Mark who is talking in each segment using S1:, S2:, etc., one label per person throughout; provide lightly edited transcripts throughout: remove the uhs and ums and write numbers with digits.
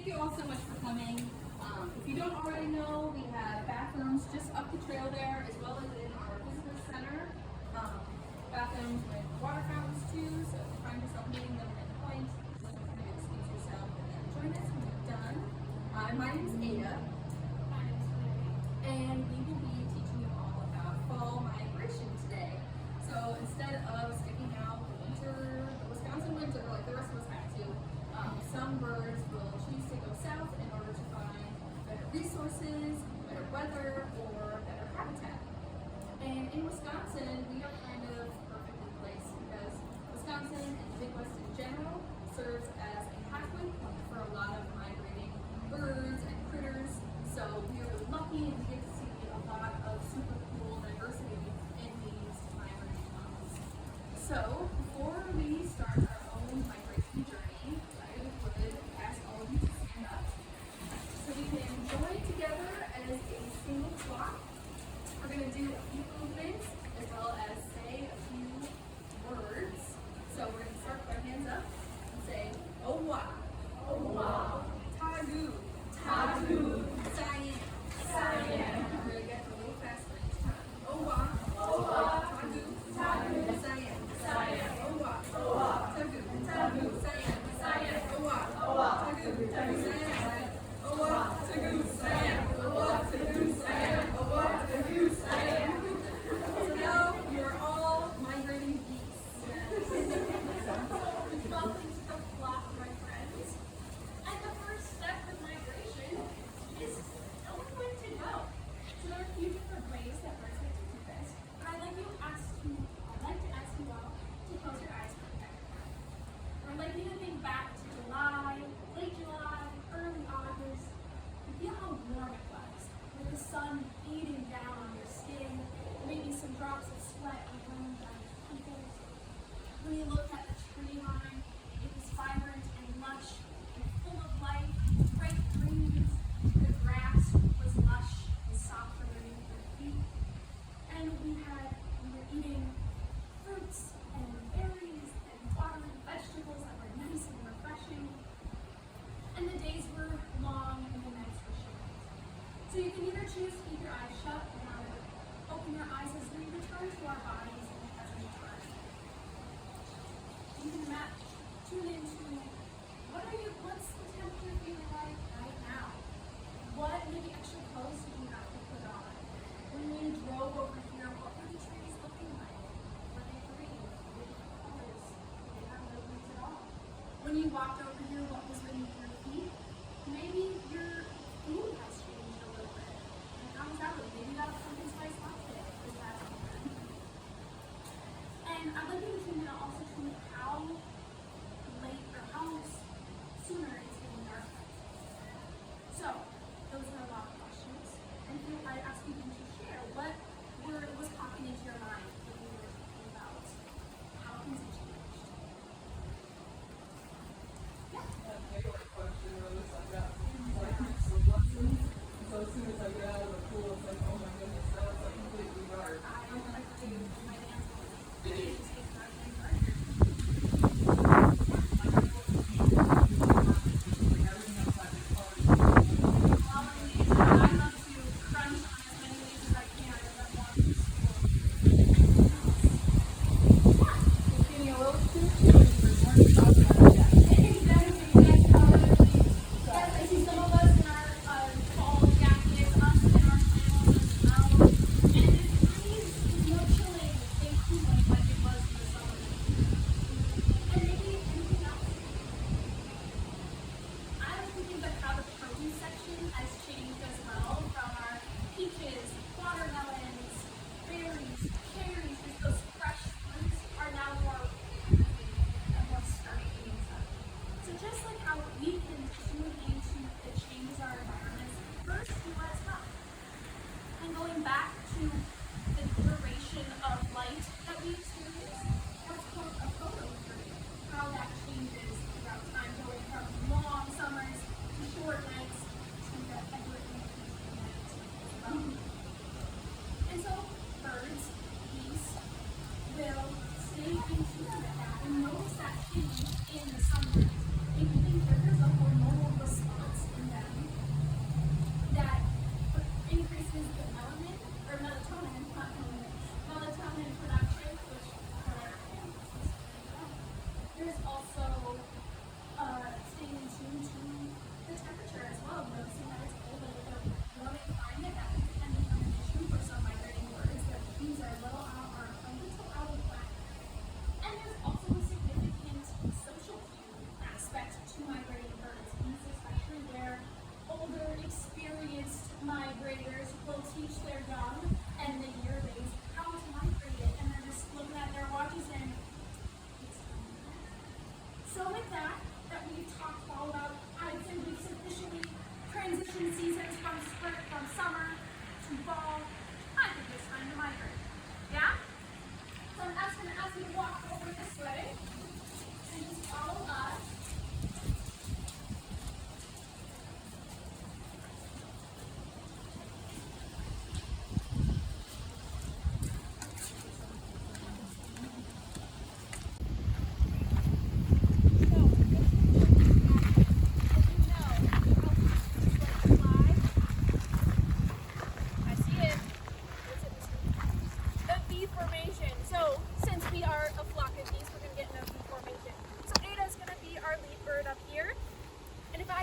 S1: Thank you all so much for coming. If you don't already know, we have bathrooms just up the trail there, as well as in our visitor center. Bathrooms with water fountains too, so if you find yourself needing them at any point, just feel free to excuse yourself and then join us when you're done. My name is Ada.
S2: My name is Renee.
S1: And we will be teaching you all about fall migration today. So instead of sticking out the Wisconsin winter like the rest of us have to, some birds will choose to go south in order to find better resources, better weather, or better habitat. And in Wisconsin, we are kind of perfectly placed because Wisconsin and the Midwest in general serves as a halfway point for a lot of migrating birds and critters. So we are really lucky and we get to see a lot of super cool diversity in these migrating months. So before we start our own migration journey, I would ask all of you to stand up so we can join together as a single flock. We're going to do a few movements as well as say a few words. So we're going to start with our hands up and say, Owa, Owa, Tagu, Tagu, Cyan, Cyan. We're going to get a little faster each time. Owa, Owa, Tagu, Tagu, Cyan, Cyan. Owa, Owa, Tagu, Tagu, Cyan, Cyan. Owa, Owa, Tagu, Tagu, Cyan. Owa, Tagu, Cyan. Owa, Tagu, Cyan. Owa, Tagu, Cyan. So now you're all migrating geese.
S2: Welcome to the flock, my friends. And the first step of migration is where to go. So there are a few different ways that birds get to do this. But I'd like to ask you all to close your eyes for a second. I'd like you to think back to July, late July, early August. And feel how warm it was, with the sun beating down on your skin, maybe some drops of sweat running down your temples. When you looked at the tree line, it was vibrant and lush and full of life, bright greens. The grass was lush and soft underneath your feet. And we were eating fruits and berries and watering vegetables that were nice and refreshing. And the days were long and the nights were short. So you can either choose to keep your eyes shut or open your eyes as we return to our bodies in the present time. You can tune into what's the temperature feeling like right now? What maybe extra clothes did you have to put on? When you drove over here, what were the trees looking like? Were they green? Were they colors? Did they have no leaves at all? When you walked over here, what was beneath your feet? Maybe your food has changed a little bit. And how was that? Maybe you got a pumpkin spice latte this past weekend. And I'd like you to tune in also to how late or how sooner it's getting dark.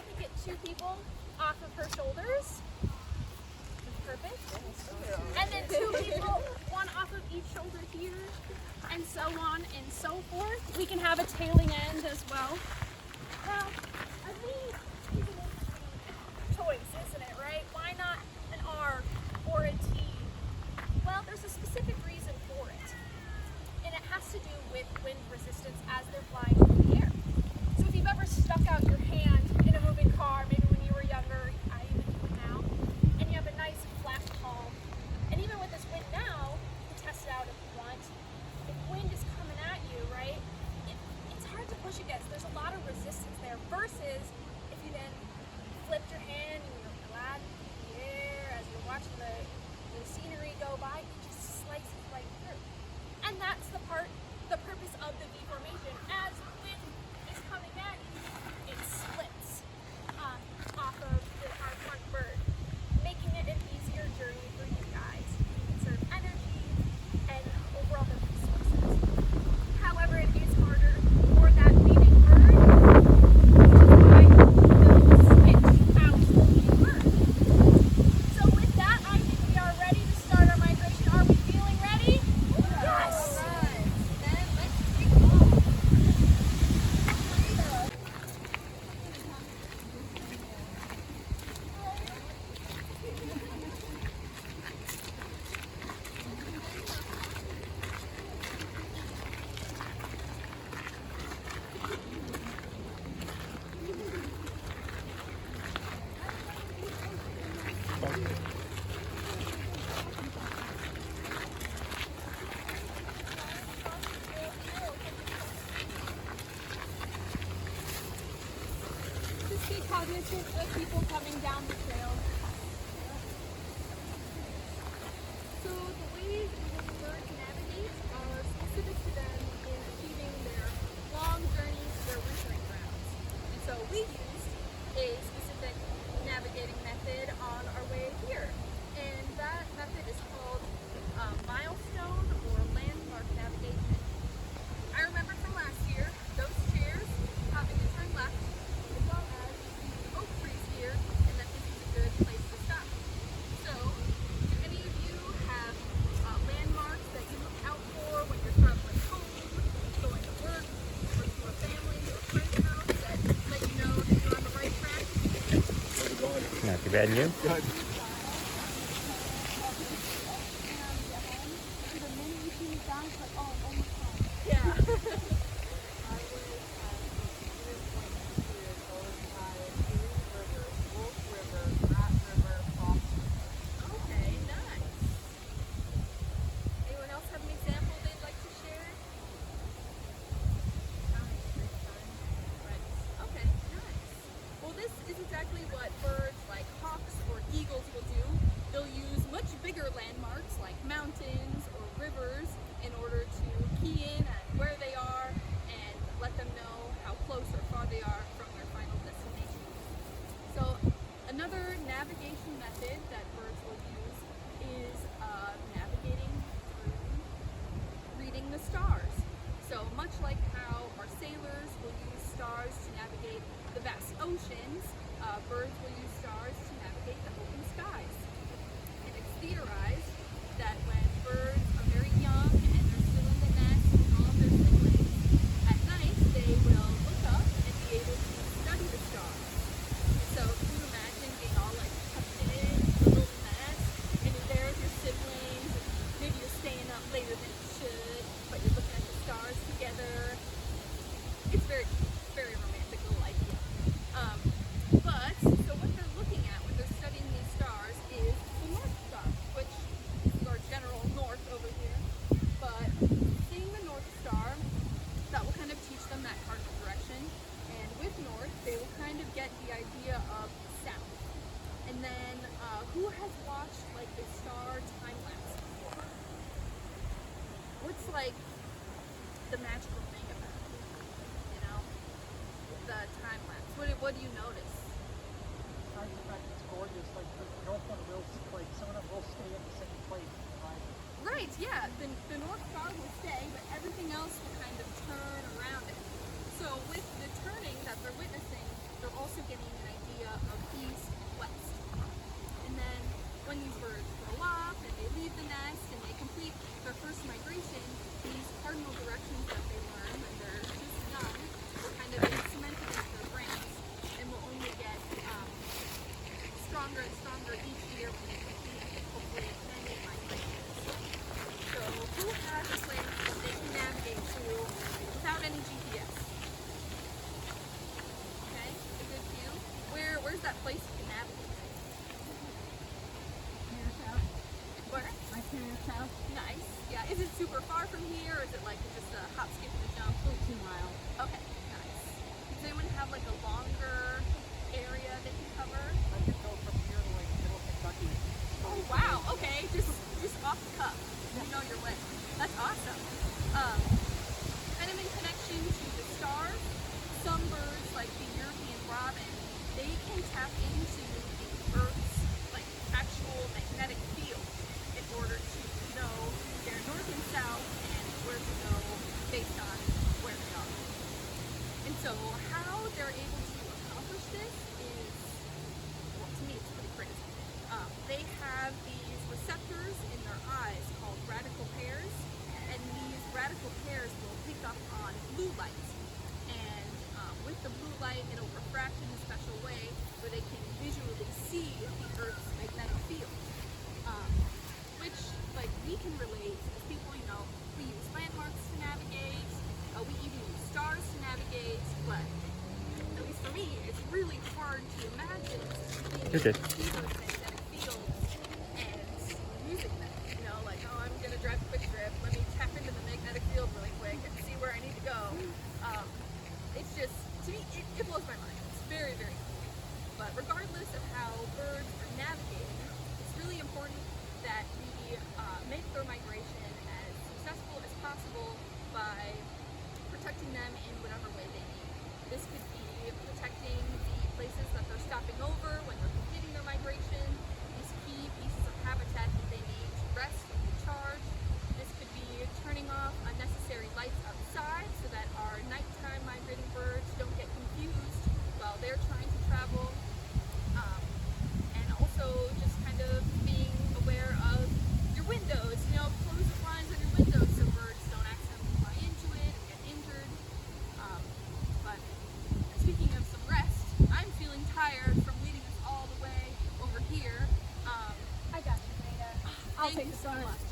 S2: to get 2 people off of her shoulders. Perfect. And then 2 people, 1 off of each shoulder here, and so on and so forth. We can have a tailing end as well. Now, a V is an interesting choice, isn't it, right? Why not an R or a T? Well, there's a specific reason for it, and it has to do with wind resistance as they're flying through the air. So if you've ever stuck out your hand in a moving car, maybe when you were younger, I even do it now, and you have a nice flat palm, and even with this wind now, you can test it out if you want. If wind is coming at you, right, it's hard to push against. There's a lot of resistance there versus if you then flipped your hand and you're glad in the air as you're watching the scenery go by, it just slices right through. And that's the purpose of the V formation. As wind is coming at you, it splits off of our front bird, making it an easier journey for you guys. You can conserve energy and overall the resources. However, it is harder for that leading bird, which is why they'll switch out to the bird. So with that, I think we are ready to start our migration. Are we feeling ready? Yes!
S1: Alright, then let's take off. Just be cognizant of people coming down the trail. So the ways in which birds navigate are specific to them in achieving their long journeys to their wintering grounds. And so we used a specific navigating method on our way here. And that method is called milestone or landmark navigation. I remember from last year, those chairs having to turn left, as well as oak trees here, and that this is a good place to stop. So, do any of you have landmarks that you look out for when you're traveling home, going to work, or to a family or friend's house that let you know that you're on the right track?
S3: Not too bad, and you?
S4: Good.
S1: Yeah. Okay, nice. Anyone else have an example they'd like to share? Okay, nice. Well, this is exactly what birds like hawks or eagles will do. They'll use much bigger landmarks like mountains or rivers in order to key in at where they are and let them know how close or far they are from their final destination. So another navigation method that birds will use is navigating through reading the stars. So much like how our sailors will use stars to navigate the vast oceans, birds will use stars to navigate the open skies. And it's theorized that when birds are very young and they're still in the nest with all of their siblings, at night they will look up and be able to study the stars. So can you imagine being all like tucked in a little nest, and you're there with your siblings, and maybe you're staying up later than you should, but you're looking at the stars together. It's very, very romantic little idea. But so what they're looking at when they're studying these stars is the North Star, which is our general north over here. But seeing the North Star, that will kind of teach them that cardinal direction. And with north, they will kind of get the idea of south. And then who has watched like a star time lapse before? What's like the magical thing about it? You know, the time lapse. What do you notice?
S4: I think it's gorgeous. Like the North one will, like some of them will stay in the same place. Right?
S1: Right, yeah. The North Star will stay, but everything else will kind of turn around it. So with the turning that they're witnessing, they're also getting an idea
S2: stronger and stronger each year when they complete hopefully many migrations. So who has a place that they can navigate to without any GPS? Okay, a good few. Where's that place you can navigate to?
S1: Parents' house.
S2: Where?
S1: My parents' house.
S2: Nice. Yeah. Is it super far from here, or is it like just a hop, skip, and a jump?
S1: 2 miles.
S2: Okay. Nice. Does anyone have like a longer area they can cover?
S4: I can go from here to like middle Kentucky.
S2: Oh wow. Okay. Just off the cuff. You know your way. That's awesome. Kind of in connection to the stars, some birds like the European robin, they can tap into the Earth's like actual magnetic field in order to know their north and south and where to go based on where they are. And so how they're able to accomplish this is, well, to me it's pretty crazy. They have these receptors in their eyes called radical pairs, and these radical pairs will pick up on blue light. And with the blue light, it'll refract in a special way where they can visually see the Earth's magnetic field. Which, like, we can relate as people, you know, we use landmarks to navigate, we even use stars to navigate, but at least for me, it's really hard to imagine being able to see those magnetic fields and using them. You know, like, oh, I'm going to drive a quick trip, let me tap into the magnetic field really quick and see where I need to go. It's just, to me, it blows my mind. It's very, very cool. But regardless of how birds are navigating, it's really important that we make their migration as successful as possible by protecting them in whatever way they need. This could be protecting the places that they're stopping over when they're completing their migration, these key pieces of habitat that they need to rest and recharge. This could be turning off unnecessary lights outside so that our nighttime migrating birds don't get confused while they're trying to travel. And also just kind of being aware of your windows, you know, close the blinds on your windows so birds don't accidentally fly into it and get injured. But speaking of some rest, I'm feeling tired from leading us all the way over here.
S5: I got you, Rita. I'll
S2: Thank
S5: take
S2: you
S5: the
S2: so
S5: front.
S2: much.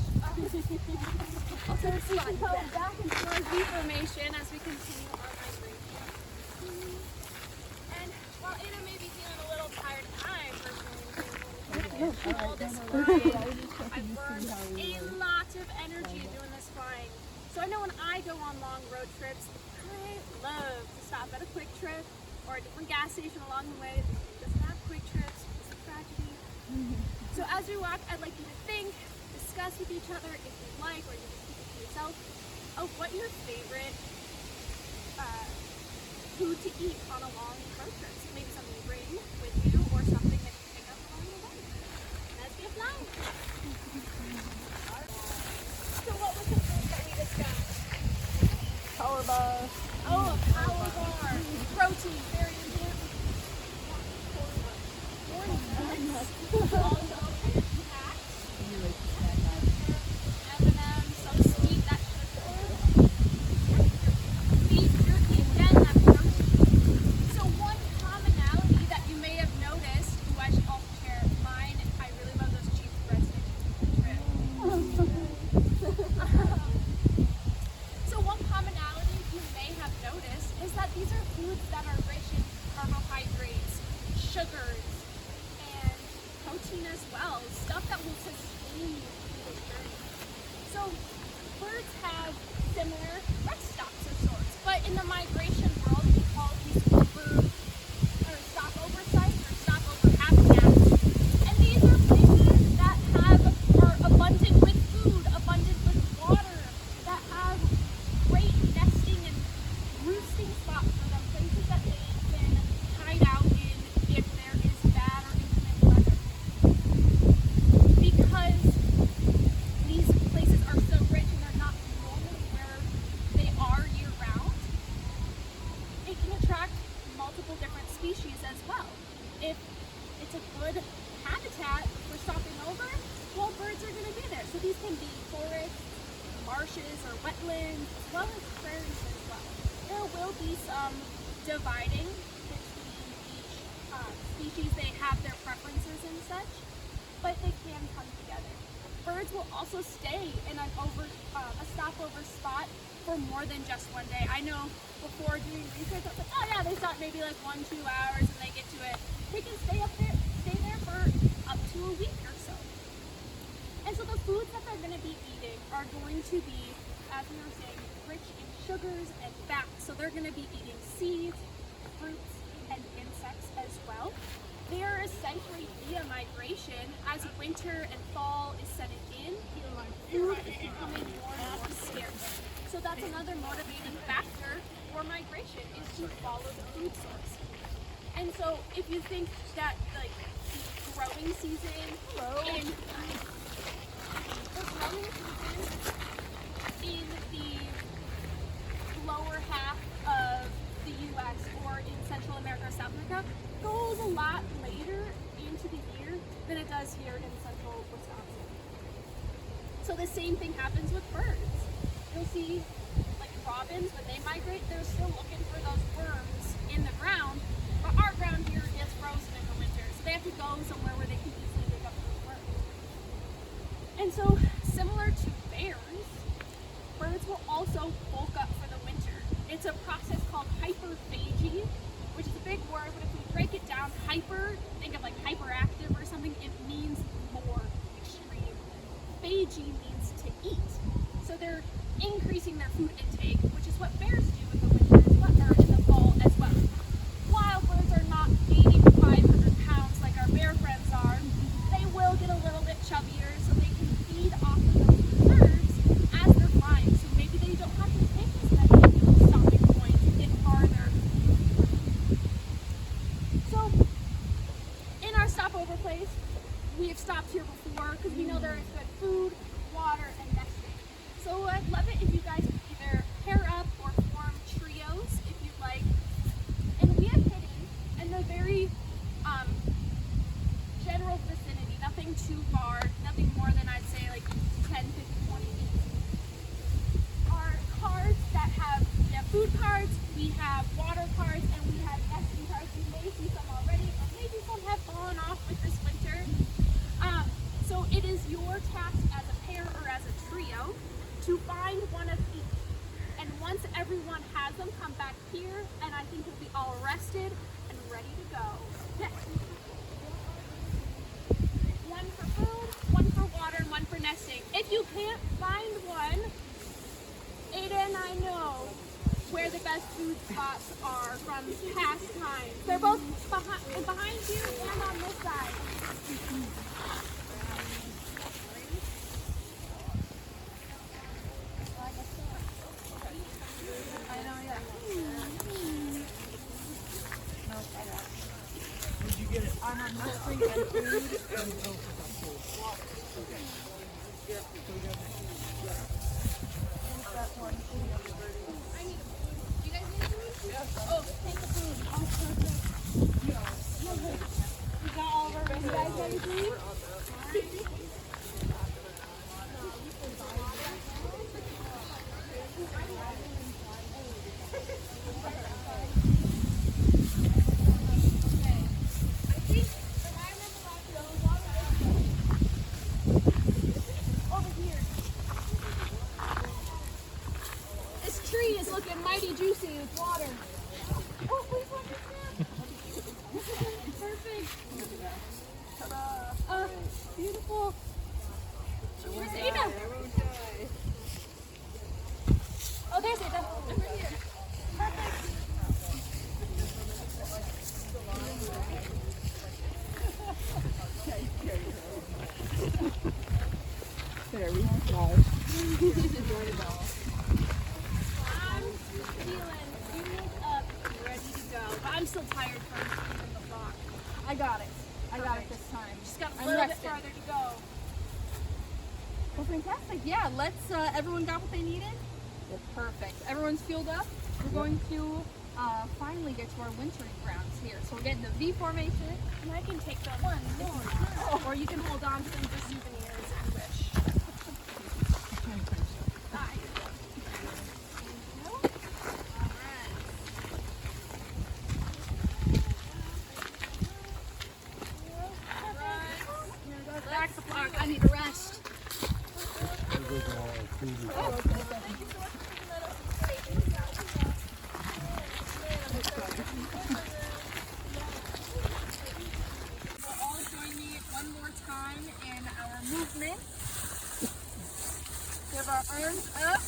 S5: So we can go back and forth V formation as we continue our migration. And while Ada may be feeling a little tired, I personally feel all this flying. I've burned a lot of energy doing this flying. So I know when I go on long road trips, I love to stop at a quick trip or a different gas station along the way. It doesn't have quick trips, it's a tragedy. So as we walk, I'd like you to think, discuss with each other if you'd like, or you can just keep it to yourself, of what your favorite food to eat on a long road trip. So maybe something you bring with you, or something that you pick up along the way. Let's get flying. So what was the food that we discussed?
S1: Power bar.
S5: Oh, a power bar. Protein, very important. Also, energy packed. M&M's, so sweet, that sugar. Beef jerky, again, that protein. So one commonality that you may have noticed, who I should also share mine, I really love those cheese breadsticks. So one commonality you may have noticed is that these are foods that are rich in carbohydrates, sugars, and protein as well, stuff that will sustain you through this journey. So birds have similar rest stops of sorts, but in the migration world we call these stopover sites or stopover habitats. And these are places that are abundant with food, abundant with water, that have great nesting and roosting spots for them, places that they can hide out in if there is bad or inclement weather. Because these places are so rich and they're not normally where they are year round, it can attract multiple different species as well. If it's a good habitat for stopping over, well, birds are going to be there. So these can be forests, marshes, or wetlands, as well as prairies as well. There will be some dividing between each species. They have their preferences and such, but they can come together. Birds will also stay in a stopover spot for more than just one day. I know before doing research, I was like, oh yeah, they stop maybe like 1-2 hours and they get to it. They can stay there for up to a week or so. And so the foods that they're going to be eating are going to be, as we were saying, rich in sugars and fats. So they're going to be eating seeds, fruits, and insects as well. They are essentially via migration, as winter and fall is setting in, food is becoming more and more scarce. So that's another motivating factor for migration, is to follow the food source. And so if you think that like the growing season in the lower half of the US or in Central America or South America goes a lot later into the year than it does here in central Wisconsin. So the same thing happens with birds. You'll see like robins, when they migrate, they're still looking for those worms in the ground, but our ground here gets frozen in the winter, so they have to go somewhere where they can easily dig up those worms. And so, similar to bears, birds will also bulk up for the winter. It's a process called hyperphagy, which is a big word, but if we break it down, hyper, think of like hyperactive or something, it means more, extreme. Phagy means to eat. So they're increasing their food intake, which is what bears do in the winter or in the fall as well. Wild birds are not 80 to 500 pounds like our bear friends are. They will get a little bit chubbier so they can feed off of those reserves as they're flying. So maybe they don't have to take as many stopping points and get farther. So in our stopover place, we have stopped here before because we know there is good food, water, and nesting. So I'd love it if you guys could either pair up or form trios if you'd like. And we have hidden in the very general vicinity, nothing too far, nothing more than I'd say like 10, 15, 20 feet. Are cards that we have food cards, we have water cards, and we have nesting cards. You may see some already, or maybe some have fallen off with this winter. So it is your task as a pair or as a trio to find one of each. And once everyone has them, come back here, and I think you'll be all rested and ready to go. Next. One for food, one for water, and one for nesting. If you can't find one, Aiden, I know where the best food spots are from past times. They're both behind you and on this side. I know, yeah.
S4: Did you get it? I'm on nesting and food and water. Okay. Yeah, so we got that one.
S5: I need food. Do you guys need food?
S4: Yes.
S5: Oh, take the food. Oh, perfect. We got all of our ready. You guys ready to eat? This tree is looking mighty juicy with water. Oh, please let me sip. Perfect. Beautiful. Where's Ada? Oh, there's Ada. I'm right here. Perfect.
S4: There we go.
S5: I'm feeling fueled up, ready to go. But I'm still tired from leaving the block.
S1: I got it. I got it this time.
S5: Just got a
S1: I'm
S5: little bit
S1: rested.
S5: farther to go.
S1: Well, fantastic. Yeah, let's, everyone got what they needed? Well, perfect. Everyone's fueled up. We're going to finally get to our wintering grounds here. So we're getting the V formation.
S5: And I can take the one more. Or you can hold on to them for souvenirs if you wish. Bye. Alright.
S1: I need a rest. Will all join me one more time in our movement. Give our arms up.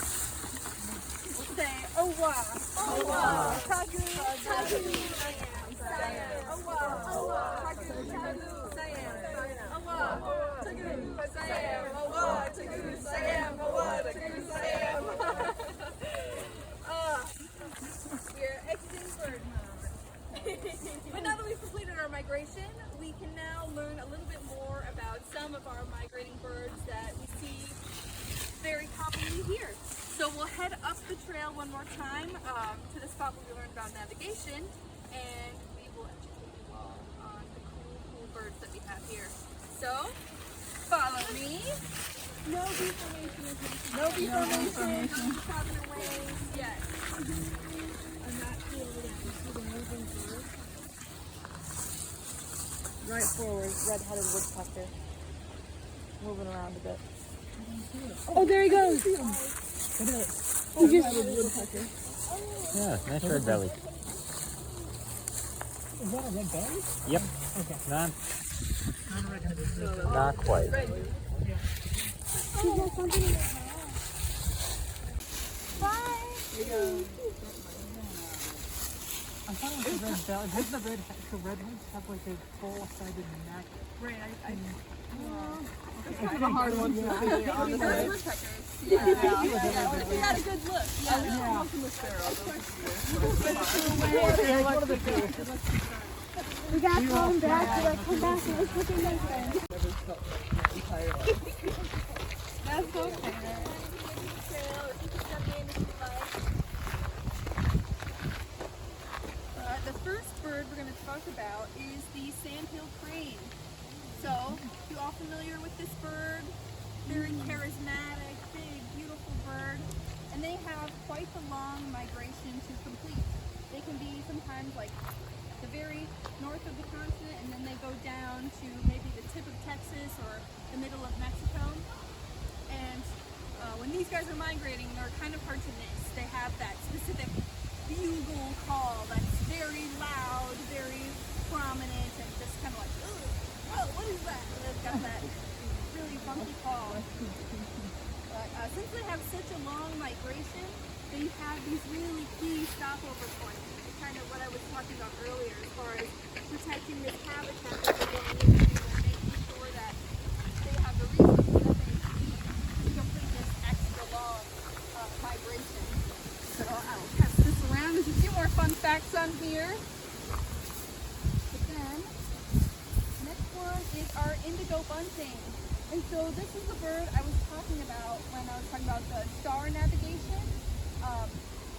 S1: We'll say, oh wow. Oh wow. Tagu, tagu, sayang. Oh wow. Oh wow. Tagu, tagu, sayang. Oh wow. Tagu, sayang. Oh wow. Tagu, sayang. Oh wow. Tagu, sayang. We're exiting bird mode. But now that we've completed our migration, we can now learn a little bit more about some of our migrating birds that we see very commonly here. So we'll head up the trail one more time to the spot where we learned about navigation, and we will educate you all on the cool birds that we have here. So, follow me. No deformation is mentioned. No deformation. No deformation ways. Yes. I'm not sure over there. You see the moving bird?
S6: Right forward, red-headed woodpecker. Moving around a bit. Oh, there he goes! Woodpecker.
S3: Yeah, nice red belly.
S4: Is that a red belly?
S3: Yep.
S4: Okay.
S3: Not,
S4: Non-red-headed.
S3: not quite.
S4: I'm talking about the red belly. Doesn't the redheads have like a full-sided neck?
S1: Right,
S6: This is a hard one to see, honestly.
S1: woodpeckers.
S6: Yeah.
S1: We had a good look.
S4: Yeah.
S6: One of the two. We got to come back, so let's come back and let's look at next time.
S1: That's so fair. The first bird we're going to talk about is the sandhill crane. So, you all familiar with this bird? Very charismatic, big, beautiful bird. And they have quite the long migration to complete. They can be sometimes like the very north of the continent, and then they go down to maybe the tip of Texas or the middle of Mexico. And when these guys are migrating, they're kind of hard to miss. They have that specific bugle call that's very loud, very prominent, and just kind of like, oh, what is that? And they've got that really funky call. But since they have such a long migration, they have these really key stopover points. It's kind of what I was talking about earlier as far as protecting this habitat that they're going into and making sure that they have the resources that they need to complete this extra long migration. So I'll pass this around. There's a few more fun facts on here. But then, next one is our indigo bunting. And so this is the bird I was talking about when I was talking about the star navigation.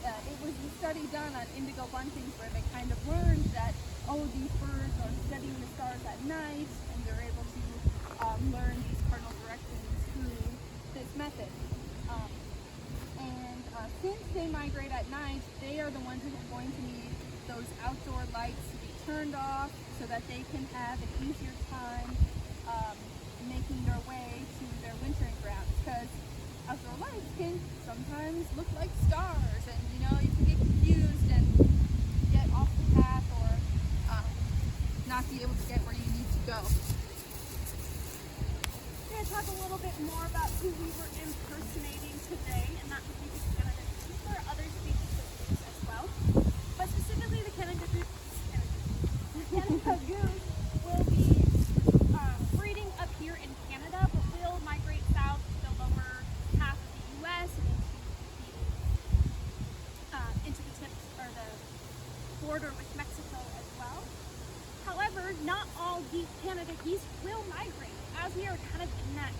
S1: It was a study done on indigo buntings where they kind of learned that, oh, these birds are studying the stars at night, and they're able to learn these cardinal directions through this method. Since they migrate at night, they are the ones who are going to need those outdoor lights to be turned off so that they can have an easier time making their way to their wintering grounds, because outdoor lights can sometimes look like stars, and you can get confused and get off the path or not be able to get where you need to go.
S5: We're going to talk a little bit more about who we were impersonating today, and that would be the Canada goose. There are other species of goose as well, but specifically the Canada goose will be breeding up here in Canada, but will migrate south to the lower half of the U.S. and into the tip or the border with Mexico as well. However, not all Canada geese will migrate. As we are kind of in that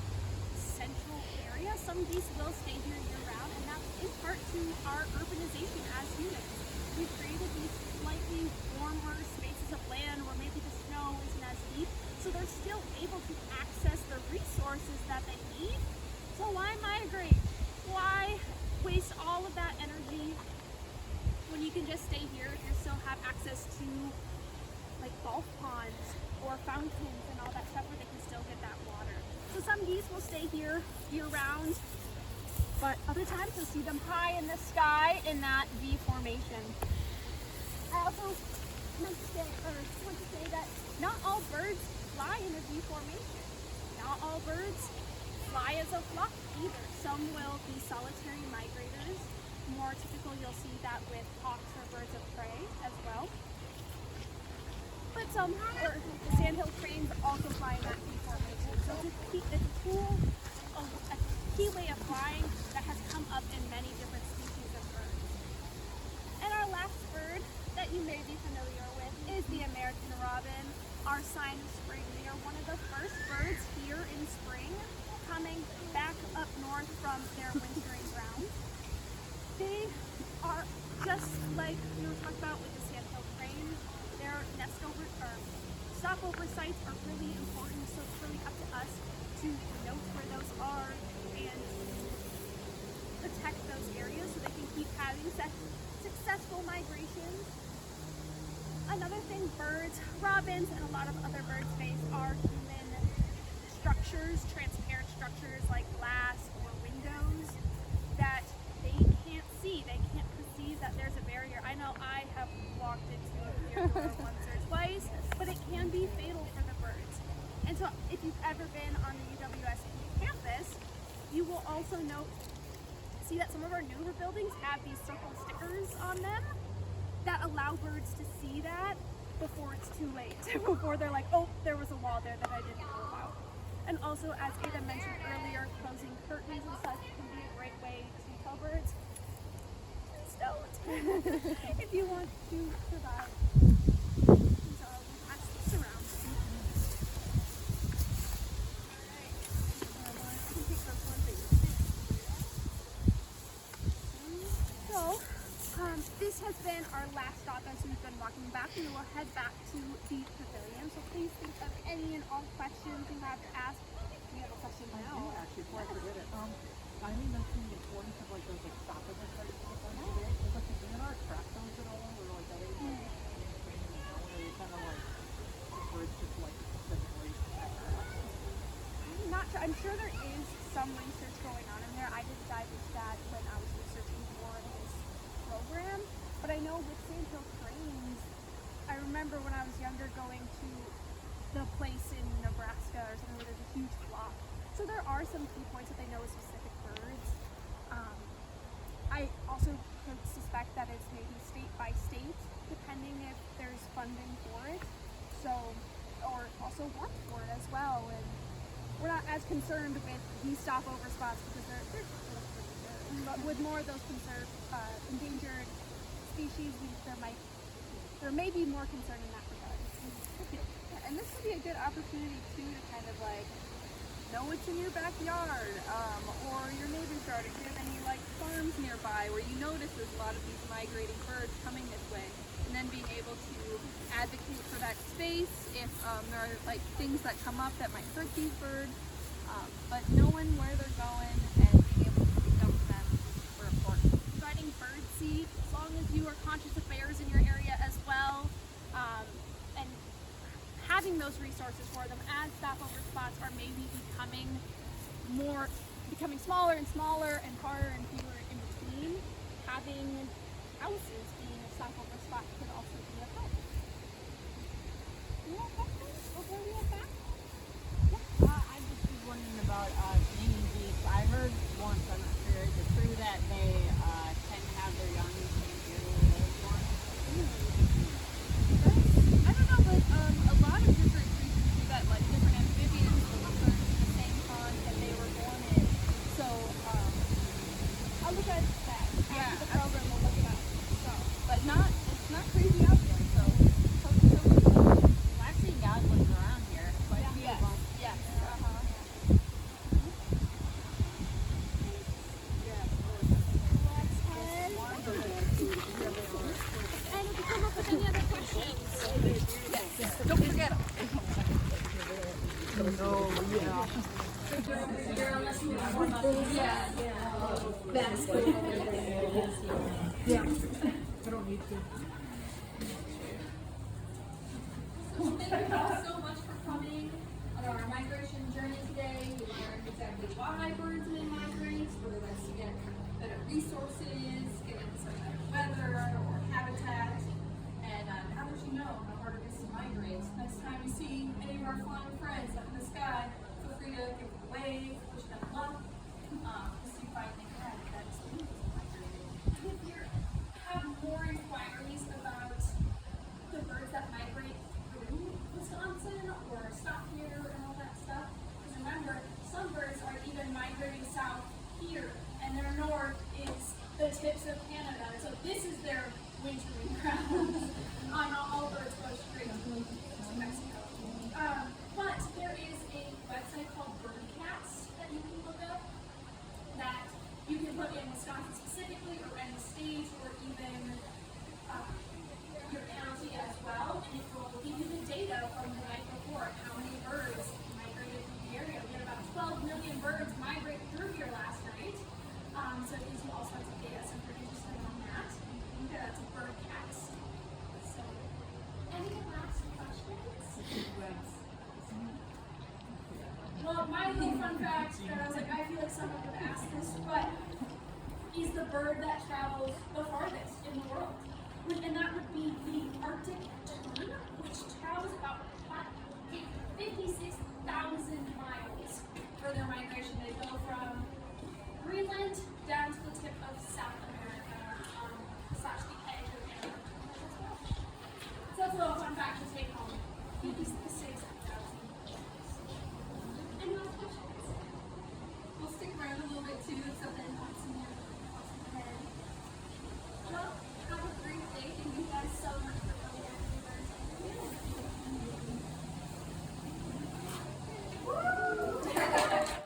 S5: central area, some geese will stay here year-round, and that's in part to our urbanization as humans. We've created these slightly warmer spaces of land where maybe the snow isn't as deep, so they're still able to access the resources that they need. So why migrate? Why waste all of that energy when you can just stay here if you still have access to like golf ponds or fountains and all that stuff where they can still get that water? So some geese will stay here year-round, but other times you'll see them high in the sky in that V formation. I also want to say that not all birds fly in a V formation. Not all birds fly as a flock either. Some will be solitary migrators. More typical, you'll see that with hawks or birds of prey as well. But some, or the sandhill cranes also fly in that V formation. So it's a tool, a key way of flying that has come up in many different species of birds. And our last bird that you may be familiar with is the American robin, our sign of spring. They are one of the first birds here in spring, coming back up north from their wintering grounds. They are just like we were talking about with the sandhill crane. Their nestover or stopover sites are really important, so it's really up to us to note where those are and protect those areas so they can keep having successful migrations. Another thing birds, robins, and a lot of other birds face are human structures, transparent structures like glass or windows that they can't see. They can't perceive that there's a barrier. I know I have walked into a clear door once or twice, but it can be fatal for the birds. And so if you've ever been on the UWSP campus, you will also see that some of our newer buildings have these circle stickers on them that allow birds to see that before it's too late, before they're like, oh, there was a wall there that I didn't know about. And also, as Ada mentioned earlier, closing curtains and such can be a great way to tell birds, please don't, if you want to survive. So we'll pass this around. Alright, I can take those one thing. So, this has been our last stop as we've been walking back. We will head back to the pavilion. So please think of any and all questions you have to ask. Do you have a question now?
S4: I do actually, before I forget it. I mean, mentioning the importance of like those like stopover sites and stuff like that. Is like the DNR track those at all, or like are they like kind of like birds just like specifically?
S5: I'm not sure. I'm sure there is some research going on in there. I didn't dive into that when I was researching for this program. But I know with sandhill cranes, I remember when I was younger going to the place in Nebraska or something where there's a huge flock. So there are some key points that they know with specific birds. I also could suspect that it's maybe state by state, depending if there's funding for it. So, or also work for it as well. And we're not as concerned with these stopover spots because they're pretty good. But with more of those conserved, endangered species, there may be more concern in that regard.
S6: Yeah, and this would be a good opportunity too to kind of like know what's in your backyard, or your neighbor's yard. If you have any like farms nearby where you notice there's a lot of these migrating birds coming this way, and then being able to advocate for that space if there are like things that come up that might hurt these birds, but knowing where they're going and being able to speak up to them is super important.
S5: Providing bird seed, as long as you are conscious of bears in your area as well, and having those resources for them as stopover spots are maybe becoming smaller and smaller and farther and fewer in between. Having houses being a stopover spot could also be a help. Any more questions before we head back?
S7: I just was wondering about naming geese. I heard once, I'm not sure, is it true that they tend to have their young in here where they live more?
S6: I don't know, but a lot of different creatures do that, like different amphibians will return to the same pond that they were born in. So,
S5: I'll look at that.
S6: yeah,
S5: The program will look at that. So,
S6: but it's not crazy out there, so.
S7: I've seen goslings around here, quite a few of them.
S6: Yes.
S5: let's head. And if you come up with any other questions,
S6: Don't forget them.
S1: Thank you all so much for coming on our migration journey today. why birds may migrate, whether that's to get better resources, getting some better weather or habitat. And now that you know how hard it is to migrate, next time you see any of our flying friends up in the sky, feel free to give them a wave, wish them luck, to see if I can add that experience of migrating.
S2: If you have more inquiries about the birds that migrate through Wisconsin or stop here and all that stuff, because remember, some birds are even migrating south here, and their north is the tips of Canada. So this is their wintering grounds. All birds go straight to Mexico. But there is a website called Birdcats that you can look up that you can put in Wisconsin specifically, or any state, or even your county as well, and it will give you the data from the night before, how many birds migrated through the area. We had about 12 million birds migrate through here last night, so it gives you all sorts of data, so if you're interested in that, that's a Birdcats. So, any last questions? Well, my little fun fact, and I was like, I feel like someone would ask this, but is the bird that travels the farthest in the world. And that would be the